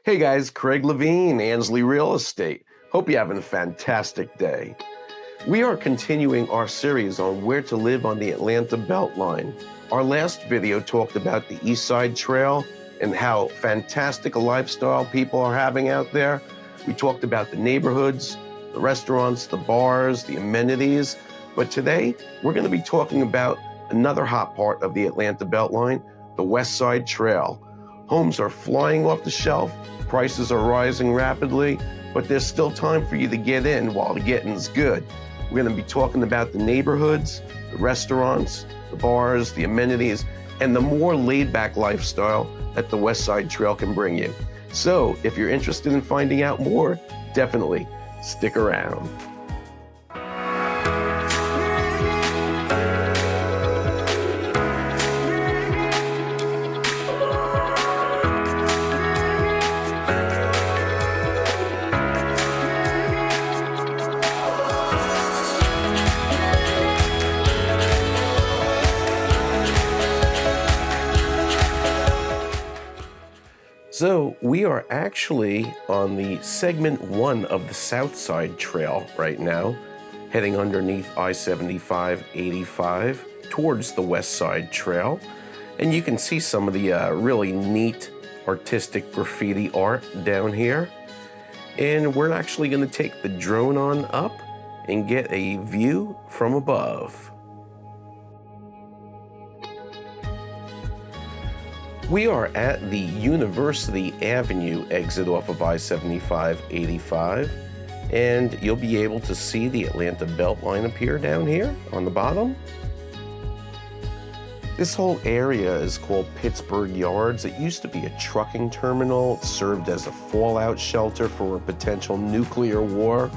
Hey guys, Craig Levine, Ansley Real Estate. Hope you're having a fantastic day. We are continuing our series on where to live on the Atlanta BeltLine. Our last video talked about the East Side Trail and how fantastic a lifestyle people are having out there. We talked about the neighborhoods, the restaurants, the bars, the amenities. But today, we're going to be talking about another hot part of the Atlanta BeltLine, the Westside Trail. Homes are flying off the shelf, prices are rising rapidly, but there's still time for you to get in while the getting's good. We're going to be talking about the neighborhoods, the restaurants, the bars, the amenities, and the more laid-back lifestyle that the Westside Trail can bring you. So if you're interested in finding out more, definitely stick around. So we are actually on the segment 1 of the South Side Trail right now, heading underneath I-75/85 towards the West Side Trail. And you can see some of the really neat artistic graffiti art down here. And we're actually going to take the drone on up and get a view from above. We are at the University Avenue exit off of I-75/85, and you'll be able to see the Atlanta BeltLine appear down here on the bottom. This whole area is called Pittsburgh Yards. It used to be a trucking terminal. It served as a fallout shelter for a potential nuclear war.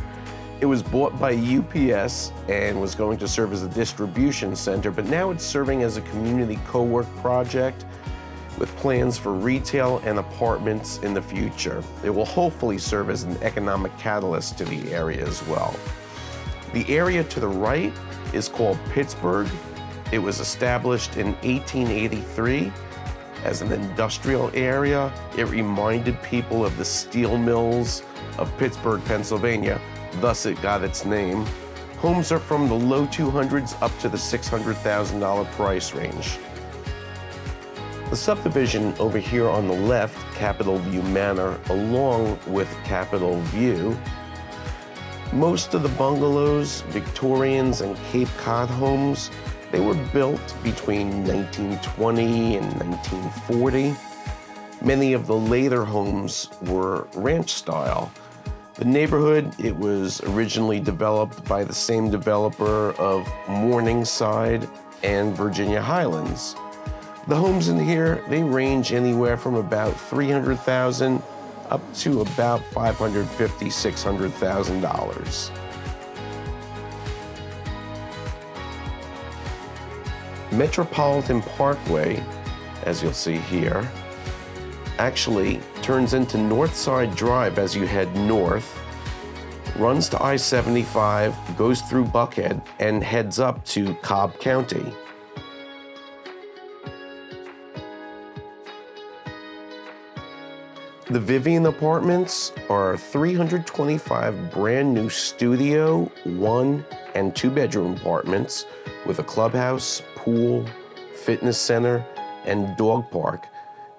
It was bought by UPS and was going to serve as a distribution center, but now it's serving as a community co-work project with plans for retail and apartments in the future. It will hopefully serve as an economic catalyst to the area as well. The area to the right is called Pittsburgh. It was established in 1883 as an industrial area. It reminded people of the steel mills of Pittsburgh, Pennsylvania, thus it got its name. Homes are from the low 200s up to the $600,000 price range. The subdivision over here on the left, Capitol View Manor, along with Capitol View. Most of the bungalows, Victorians and Cape Cod homes, they were built between 1920 and 1940. Many of the later homes were ranch style. The neighborhood, it was originally developed by the same developer of Morningside and Virginia Highlands. The homes in here, they range anywhere from about $300,000 up to about $550,000, $600,000. Metropolitan Parkway, as you'll see here, actually turns into Northside Drive as you head north, runs to I-75, goes through Buckhead, and heads up to Cobb County. The Vivian Apartments are 325 brand new studio, 1- and 2-bedroom apartments with a clubhouse, pool, fitness center, and dog park.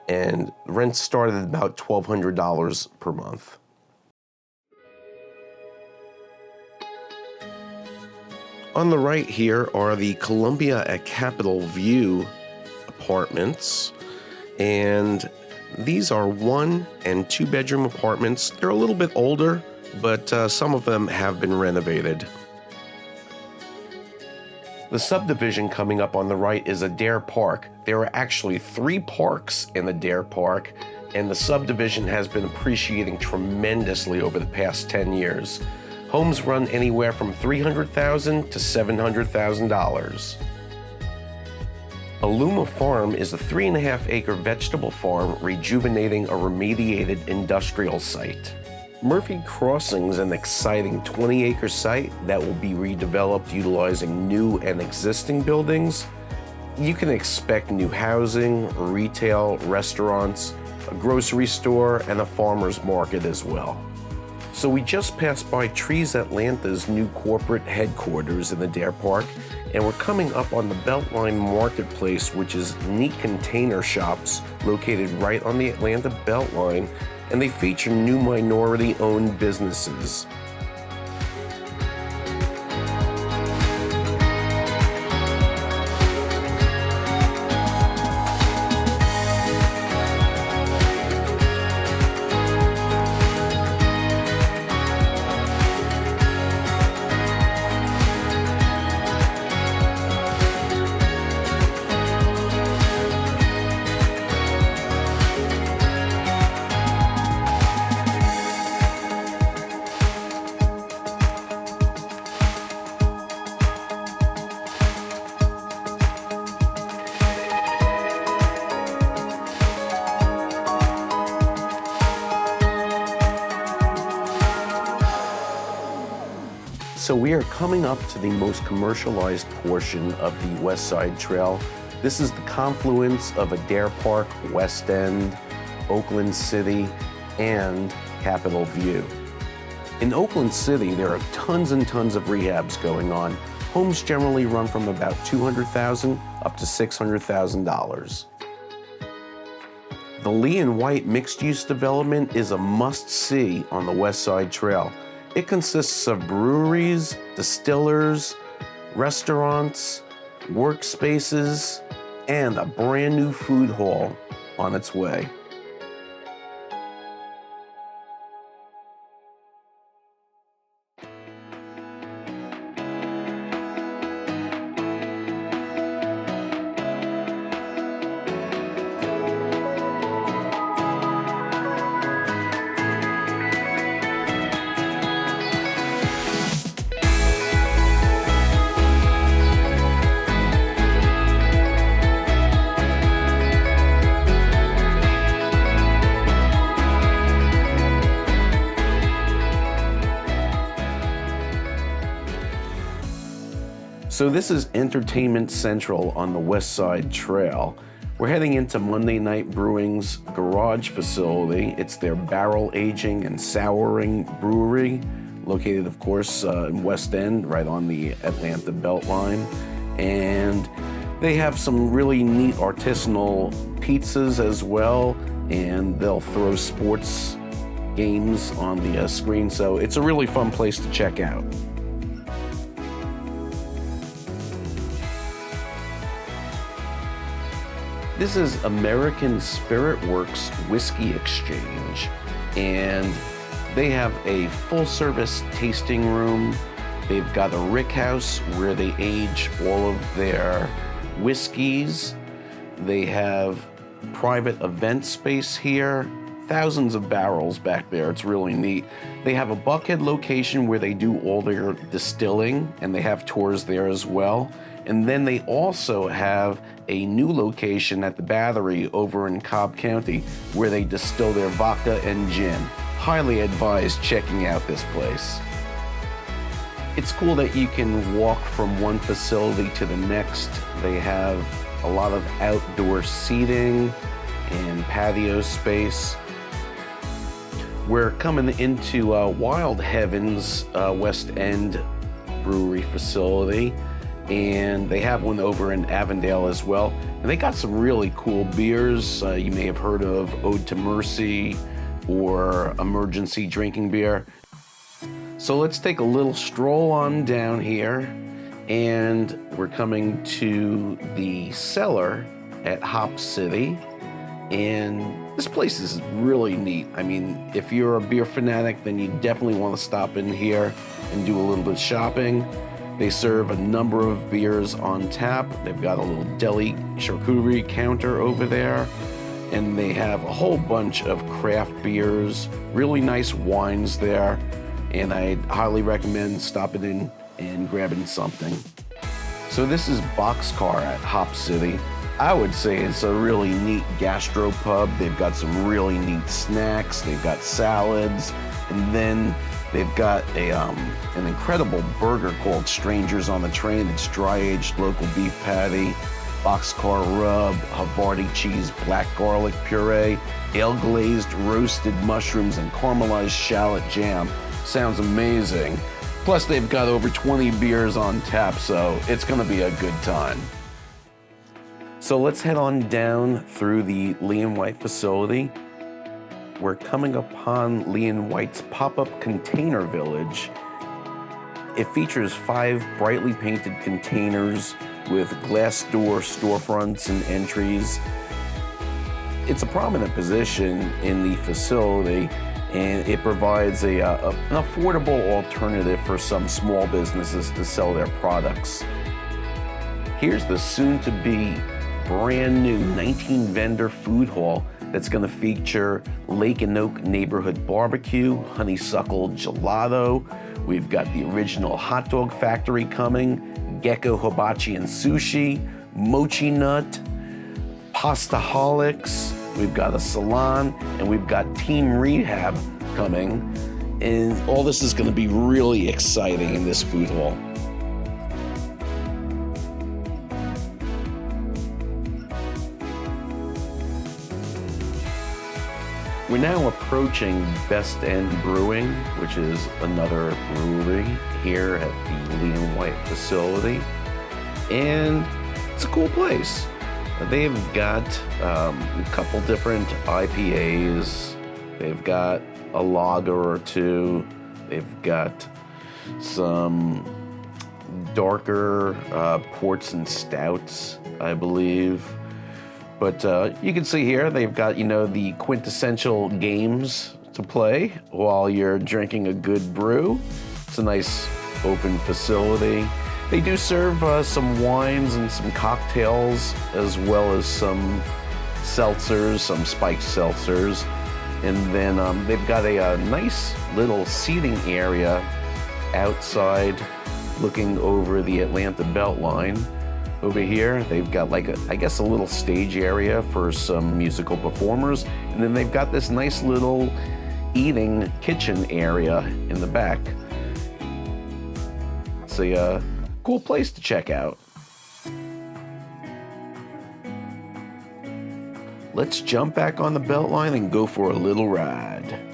And rent started at about $1,200 per month. On the right here are the Columbia at Capitol View apartments. And these are 1- and 2-bedroom apartments. They're a little bit older, but some of them have been renovated. The subdivision coming up on the right is Adair Park. There are actually 3 parks in Adair Park, and the subdivision has been appreciating tremendously over the past 10 years. Homes run anywhere from $300,000 to $700,000. Aluma Farm is a 3.5-acre vegetable farm rejuvenating a remediated industrial site. Murphy Crossing is an exciting 20-acre site that will be redeveloped utilizing new and existing buildings. You can expect new housing, retail, restaurants, a grocery store, and a farmer's market as well. So we just passed by Trees Atlanta's new corporate headquarters in Adair Park, and we're coming up on the BeltLine Marketplace, which is neat container shops located right on the Atlanta BeltLine, and they feature new minority-owned businesses. So we are coming up to the most commercialized portion of the Westside Trail. This is the confluence of Adair Park, West End, Oakland City, and Capitol View. In Oakland City, there are tons and tons of rehabs going on. Homes generally run from about $200,000 up to $600,000. The Lee and White mixed-use development is a must-see on the Westside Trail. It consists of breweries, distillers, restaurants, workspaces, and a brand new food hall on its way. So this is Entertainment Central on the Westside Trail. We're heading into Monday Night Brewing's garage facility. It's their barrel aging and souring brewery, located, of course, in West End, right on the Atlanta BeltLine. And they have some really neat artisanal pizzas as well, and they'll throw sports games on the screen. So it's a really fun place to check out. This is American Spirit Works Whiskey Exchange, and they have a full-service tasting room. They've got a rick house where they age all of their whiskeys. They have private event space here, thousands of barrels back there. It's really neat. They have a Buckhead location where they do all their distilling, and they have tours there as well. And then they also have a new location at the Battery over in Cobb County where they distill their vodka and gin. Highly advise checking out this place. It's cool that you can walk from one facility to the next. They have a lot of outdoor seating and patio space. We're coming into Wild Heavens West End brewery facility, and they have one over in Avondale as well. And they got some really cool beers. You may have heard of Ode to Mercy or Emergency Drinking Beer. So let's take a little stroll on down here, and we're coming to the Cellar at Hop City. And this place is really neat. I mean, if you're a beer fanatic, then you definitely want to stop in here and do a little bit of shopping. They serve a number of beers on tap. They've got a little deli charcuterie counter over there, and they have a whole bunch of craft beers, really nice wines there, and I highly recommend stopping in and grabbing something. So this is Boxcar at Hop City. I would say it's a really neat gastropub. They've got some really neat snacks. They've got salads, and then they've got an incredible burger called Strangers on the Train. It's dry-aged local beef patty. boxcar rub, Havarti cheese, black garlic puree, ale-glazed roasted mushrooms, and caramelized shallot jam. Sounds amazing. Plus, they've got over 20 beers on tap, so it's gonna be a good time. So let's head on down through the Lee & White facility. We're coming upon Lee & White's pop-up container village. It features 5 brightly painted containers with glass door storefronts and entries. It's a prominent position in the facility, and it provides an affordable alternative for some small businesses to sell their products. Here's the soon-to-be brand new 19-vendor food hall that's going to feature Lake and Oak Neighborhood Barbecue, Honeysuckle Gelato. We've got the original hot dog factory coming, Gekko Hibachi and Sushi, Mochinut, Pastaholics. We've got a salon, and we've got Team Rehab coming. And all this is going to be really exciting in this food hall. We're now approaching Best End Brewing, which is another brewery here at the Lee & White facility. And it's a cool place. They've got a couple different IPAs. They've got a lager or two. They've got some darker ports and stouts, I believe. But you can see here, they've got, the quintessential games to play while you're drinking a good brew. It's a nice open facility. They do serve some wines and some cocktails, as well as some seltzers, some spiked seltzers. And then they've got a nice little seating area outside looking over the Atlanta BeltLine. Over here, they've got a little stage area for some musical performers. And then they've got this nice little eating kitchen area in the back. It's a cool place to check out. Let's jump back on the BeltLine and go for a little ride.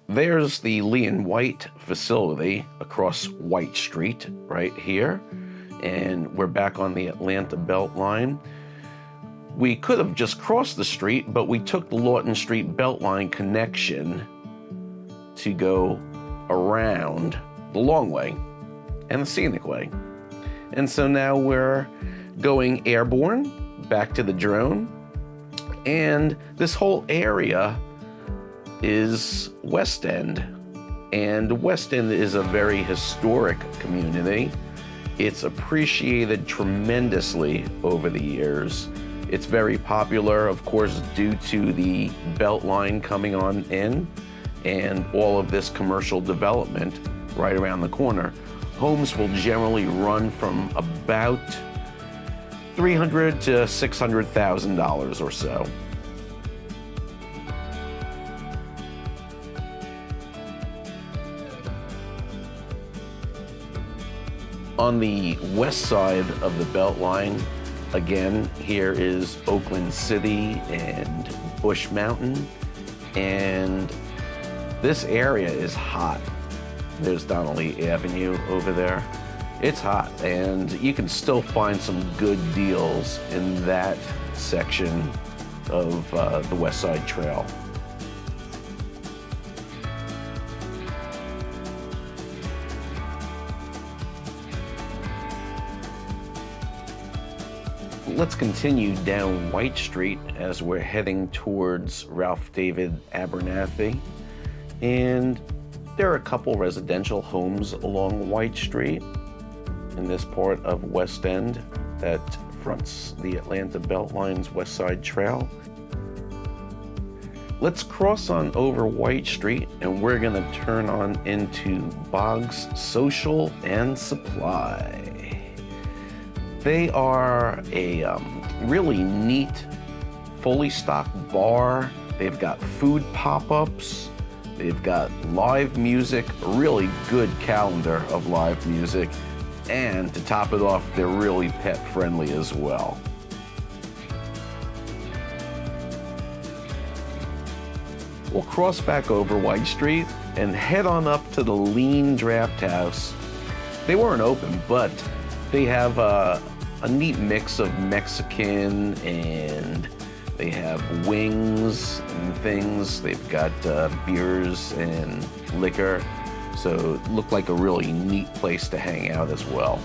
There's the Lee & White facility across White Street right here. And we're back on the Atlanta BeltLine. We could have just crossed the street, but we took the Lawton Street BeltLine connection to go around the long way and the scenic way. And so now we're going airborne back to the drone. And this whole area is West End. And West End is a very historic community. It's appreciated tremendously over the years. It's very popular, of course, due to the BeltLine coming on in and all of this commercial development right around the corner. Homes will generally run from about $300,000 to $600,000 or so. On the west side of the BeltLine, again, here is Oakland City and Bush Mountain, and this area is hot. There's Donnelly Avenue over there. It's hot, and you can still find some good deals in that section of the Westside Trail. Let's continue down White Street as we're heading towards Ralph David Abernathy. And there are a couple residential homes along White Street in this part of West End that fronts the Atlanta BeltLine's Westside Trail. Let's cross on over White Street and we're gonna turn on into Boggs Social and Supply. They are a really neat, fully stocked bar. They've got food pop-ups. They've got live music, a really good calendar of live music. And to top it off, they're really pet-friendly as well. We'll cross back over White Street and head on up to the Lean Draft House. They weren't open, but they have a neat mix of Mexican, and they have wings and things. They've got beers and liquor. So it looked like a really neat place to hang out as well.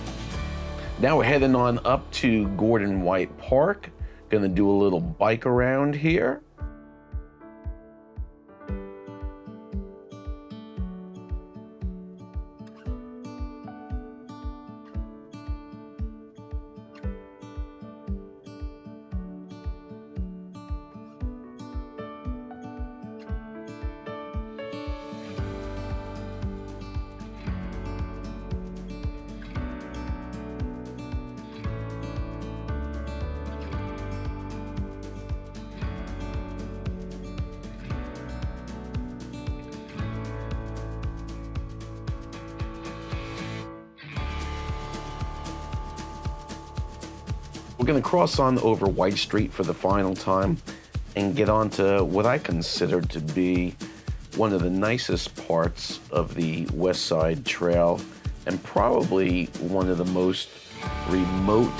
Now we're heading on up to Gordon White Park. Gonna do a little bike around here. We're gonna cross on over White Street for the final time and get on to what I consider to be one of the nicest parts of the Westside Trail, and probably one of the most remote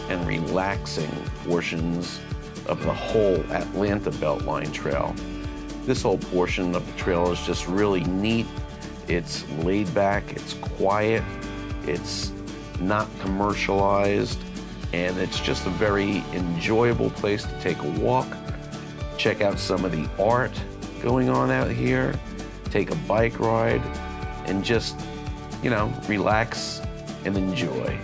and relaxing portions of the whole Atlanta BeltLine Trail. This whole portion of the trail is just really neat. It's laid back, it's quiet, it's not commercialized, and it's just a very enjoyable place to take a walk, check out some of the art going on out here, take a bike ride, and just, you know, relax and enjoy.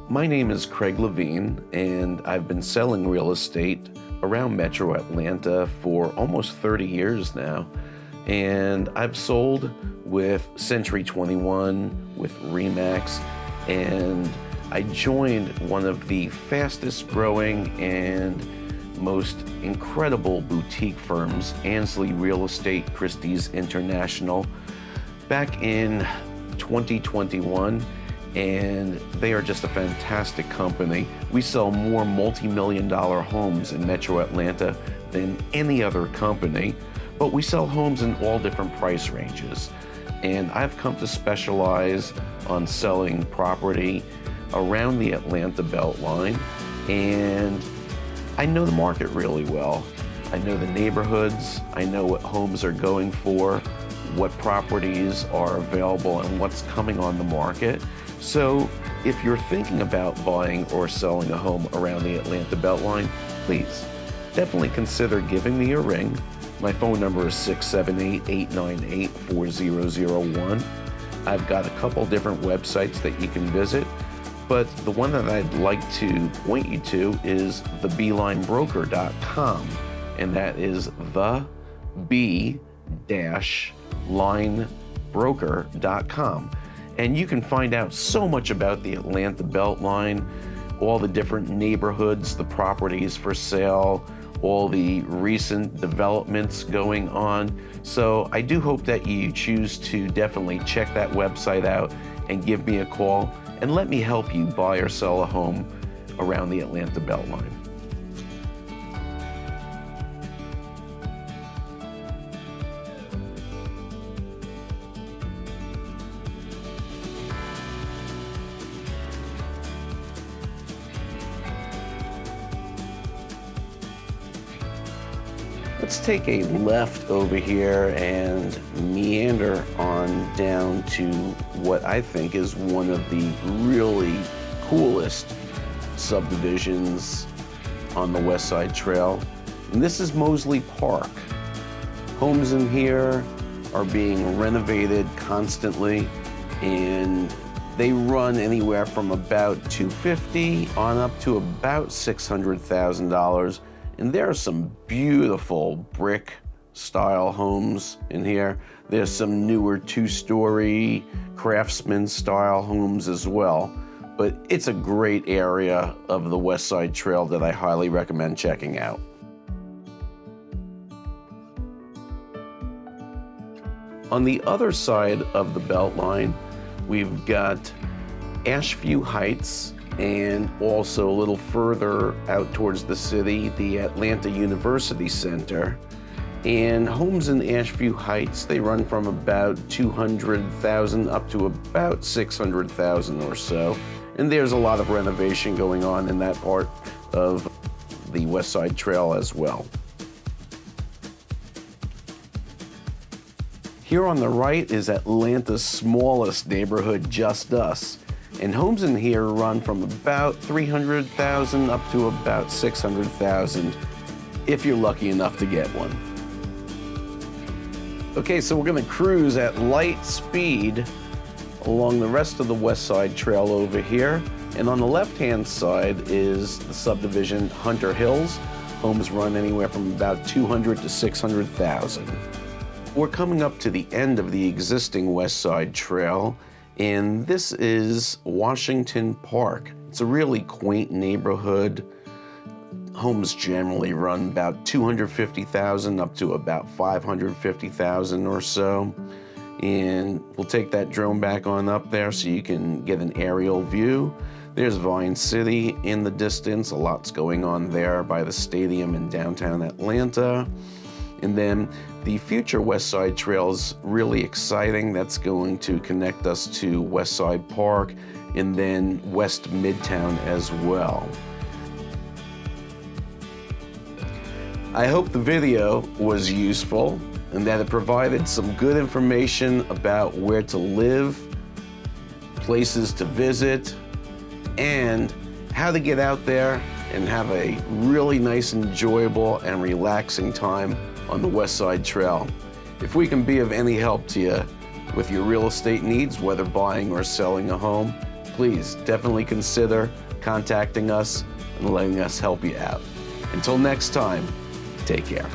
My name is Craig Levine, and I've been selling real estate around Metro Atlanta for almost 30 years now. And I've sold with Century 21, with Remax, and I joined one of the fastest growing and most incredible boutique firms, Ansley Real Estate Christie's International, back in 2021. And they are just a fantastic company. We sell more multi-million-dollar homes in Metro Atlanta than any other company, but we sell homes in all different price ranges. And I've come to specialize on selling property around the Atlanta BeltLine, and I know the market really well. I know the neighborhoods, I know what homes are going for, what properties are available, and what's coming on the market. So if you're thinking about buying or selling a home around the Atlanta BeltLine, please definitely consider giving me a ring. My phone number is 678-898-4001. I've got a couple different websites that you can visit, but the one that I'd like to point you to is thebeelinebroker.com, and that is the-linebroker.com. And you can find out so much about the Atlanta BeltLine, all the different neighborhoods, the properties for sale, all the recent developments going on. So I do hope that you choose to definitely check that website out and give me a call and let me help you buy or sell a home around the Atlanta BeltLine. Let's take a left over here and meander on down to what I think is one of the really coolest subdivisions on the Westside Trail, and this is Mosley Park. Homes in here are being renovated constantly, and they run anywhere from about $250,000 on up to about $600,000. And there are some beautiful brick style homes in here. There's some newer 2-story craftsman style homes as well. But it's a great area of the Westside Trail that I highly recommend checking out. On the other side of the Beltline, we've got Ashview Heights, and also a little further out towards the city, the Atlanta University Center. And homes in Ashview Heights, they run from about $200,000 up to about $600,000 or so. And there's a lot of renovation going on in that part of the Westside Trail as well. Here on the right is Atlanta's smallest neighborhood, Just Us. And homes in here run from about $300,000 up to about $600,000 if you're lucky enough to get one. Okay, so we're gonna cruise at light speed along the rest of the Westside Trail over here. And on the left-hand side is the subdivision Hunter Hills. Homes run anywhere from about $200,000 to $600,000. We're coming up to the end of the existing Westside Trail, and this is Washington Park. It's a really quaint neighborhood. Homes generally run about $250,000 up to about $550,000 or so. And we'll take that drone back on up there so you can get an aerial view. There's Vine City in the distance. A lot's going on there by the stadium in downtown Atlanta. And then the future Westside Trail is really exciting. That's going to connect us to Westside Park and then West Midtown as well. I hope the video was useful and that it provided some good information about where to live, places to visit, and how to get out there and have a really nice, enjoyable, and relaxing time on the Westside Trail. If we can be of any help to you with your real estate needs, whether buying or selling a home, please definitely consider contacting us and letting us help you out. Until next time, take care.